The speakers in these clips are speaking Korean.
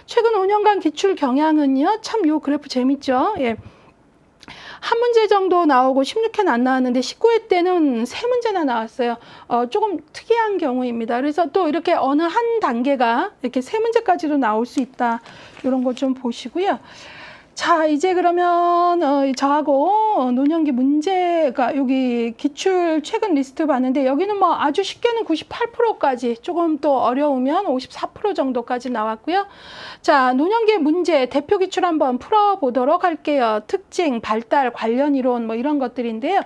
최근 5년간 기출 경향은요. 참 요 그래프 재밌죠. 예. 한 문제 정도 나오고 16회는 안 나왔는데 19회 때는 3문제나 나왔어요. 조금 특이한 경우입니다. 그래서 또 이렇게 어느 한 단계가 이렇게 3문제까지도 나올 수 있다. 이런 거 좀 보시고요. 자, 이제 그러면 저하고 노년기 문제가 여기 기출 최근 리스트 봤는데 여기는 뭐 아주 쉽게는 98%까지 조금 또 어려우면 54% 정도까지 나왔고요. 자, 노년기 문제 대표 기출 한번 풀어보도록 할게요. 특징, 발달, 관련 이론 뭐 이런 것들인데요.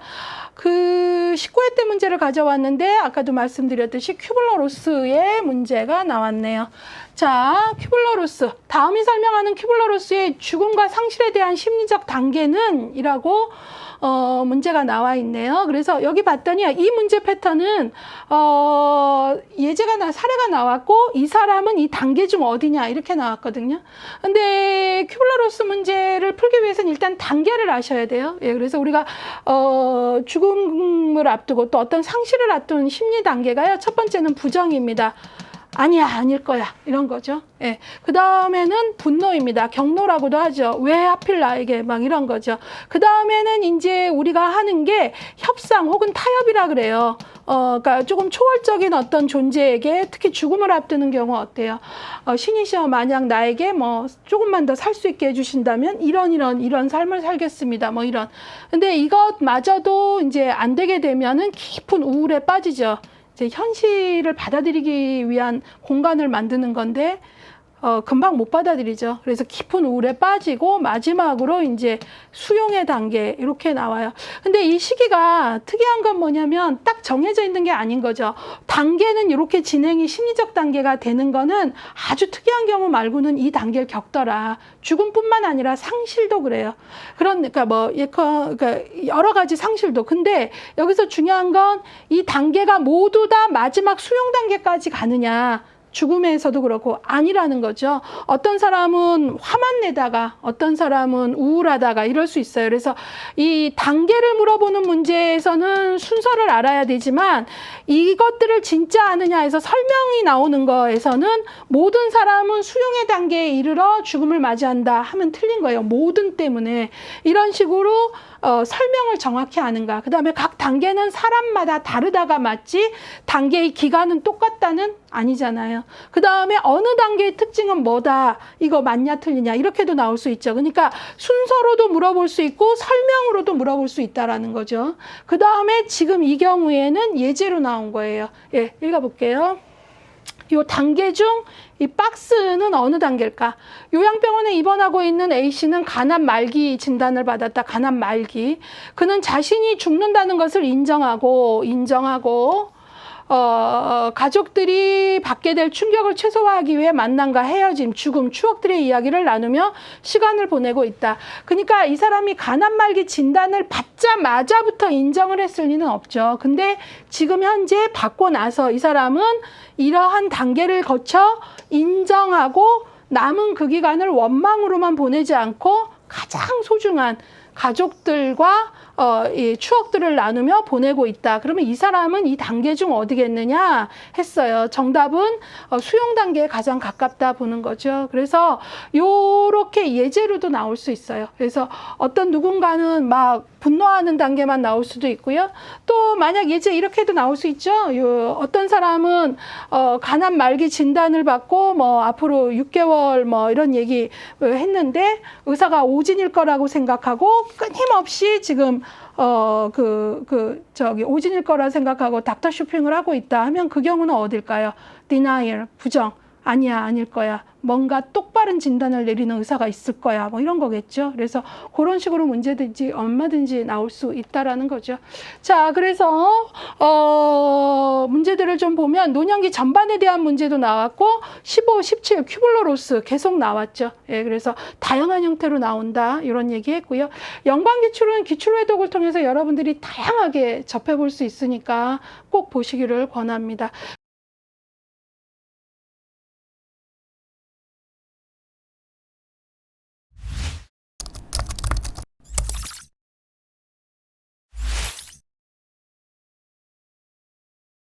그 19회 때 문제를 가져왔는데 아까도 말씀드렸듯이 큐블러로스의 문제가 나왔네요. 자, 큐블러로스. 다음이 설명하는 큐블러로스의 죽음과 상실에 대한 심리적 단계는 이라고 문제가 나와 있네요. 그래서 여기 봤더니 이 문제 패턴은 사례가 나왔고 이 사람은 이 단계 중 어디냐 이렇게 나왔거든요. 근데 큐블러로스 문제를 풀기 위해서는 일단 단계를 아셔야 돼요. 예, 그래서 우리가 죽음을 앞두고 또 어떤 상실을 앞둔 심리 단계가요. 첫 번째는 부정입니다. 아니야, 아닐 거야. 이런 거죠. 예. 그 다음에는 분노입니다. 경노라고도 하죠. 왜 하필 나에게 막 이런 거죠. 그 다음에는 이제 우리가 하는 게 협상 혹은 타협이라 그래요. 그러니까 조금 초월적인 어떤 존재에게 특히 죽음을 앞두는 경우 어때요? 신이시여 만약 나에게 뭐 조금만 더 살 수 있게 해주신다면 이런 삶을 살겠습니다. 뭐 이런. 근데 이것마저도 이제 안 되게 되면은 깊은 우울에 빠지죠. 이제 현실을 받아들이기 위한 공간을 만드는 건데 금방 못 받아들이죠. 그래서 깊은 우울에 빠지고 마지막으로 이제 수용의 단계 이렇게 나와요. 근데 이 시기가 특이한 건 뭐냐면 딱 정해져 있는 게 아닌 거죠. 단계는 이렇게 진행이 심리적 단계가 되는 거는 아주 특이한 경우 말고는 이 단계를 겪더라. 죽음뿐만 아니라 상실도 그래요. 그러니까 여러 가지 상실도. 근데 여기서 중요한 건 이 단계가 모두 다 마지막 수용 단계까지 가느냐. 죽음에서도 그렇고 아니라는 거죠. 어떤 사람은 화만 내다가 어떤 사람은 우울하다가 이럴 수 있어요. 그래서 이 단계를 물어보는 문제에서는 순서를 알아야 되지만 이것들을 진짜 아느냐 해서 설명이 나오는 거에서는 모든 사람은 수용의 단계에 이르러 죽음을 맞이한다 하면 틀린 거예요. 모든 때문에. 이런 식으로 설명을 정확히 하는가. 그 다음에 각 단계는 사람마다 다르다가 맞지 단계의 기간은 똑같다는 아니잖아요. 그 다음에 어느 단계의 특징은 뭐다. 이거 맞냐 틀리냐 이렇게도 나올 수 있죠. 그러니까 순서로도 물어볼 수 있고 설명으로도 물어볼 수 있다라는 거죠. 그 다음에 지금 이 경우에는 예제로 나온 거예요. 예, 읽어볼게요. 이 단계 중 이 박스는 어느 단계일까? 요양병원에 입원하고 있는 A씨는 간암 말기 진단을 받았다. 간암 말기. 그는 자신이 죽는다는 것을 인정하고 가족들이 받게 될 충격을 최소화하기 위해 만남과 헤어짐, 죽음, 추억들의 이야기를 나누며 시간을 보내고 있다. 그러니까 이 사람이 간암 말기 진단을 받자마자부터 인정을 했을 리는 없죠. 근데 지금 현재 받고 나서 이 사람은 이러한 단계를 거쳐 인정하고 남은 그 기간을 원망으로만 보내지 않고 가장 소중한 가족들과 이 추억들을 나누며 보내고 있다. 그러면 이 사람은 이 단계 중 어디겠느냐 했어요. 정답은 수용 단계에 가장 가깝다 보는 거죠. 그래서 요렇게 예제로도 나올 수 있어요. 그래서 어떤 누군가는 막 분노하는 단계만 나올 수도 있고요. 또 만약 예제 이렇게도 나올 수 있죠. 어떤 사람은 간암 말기 진단을 받고 뭐 앞으로 6개월 뭐 이런 얘기 했는데 의사가 오진일 거라고 생각하고 끊임없이 지금 오진일 거라 생각하고 닥터 쇼핑을 하고 있다 하면 그 경우는 어딜까요? denial, 부정. 아니야, 아닐 거야. 뭔가 똑바른 진단을 내리는 의사가 있을 거야. 뭐 이런 거겠죠. 그래서 그런 식으로 문제든지 얼마든지 나올 수 있다라는 거죠. 자, 그래서 문제들을 좀 보면 노년기 전반에 대한 문제도 나왔고 15, 17 큐블러로스 계속 나왔죠. 예, 그래서 다양한 형태로 나온다. 이런 얘기 했고요. 연관기출은 기출회독을 통해서 여러분들이 다양하게 접해볼 수 있으니까 꼭 보시기를 권합니다.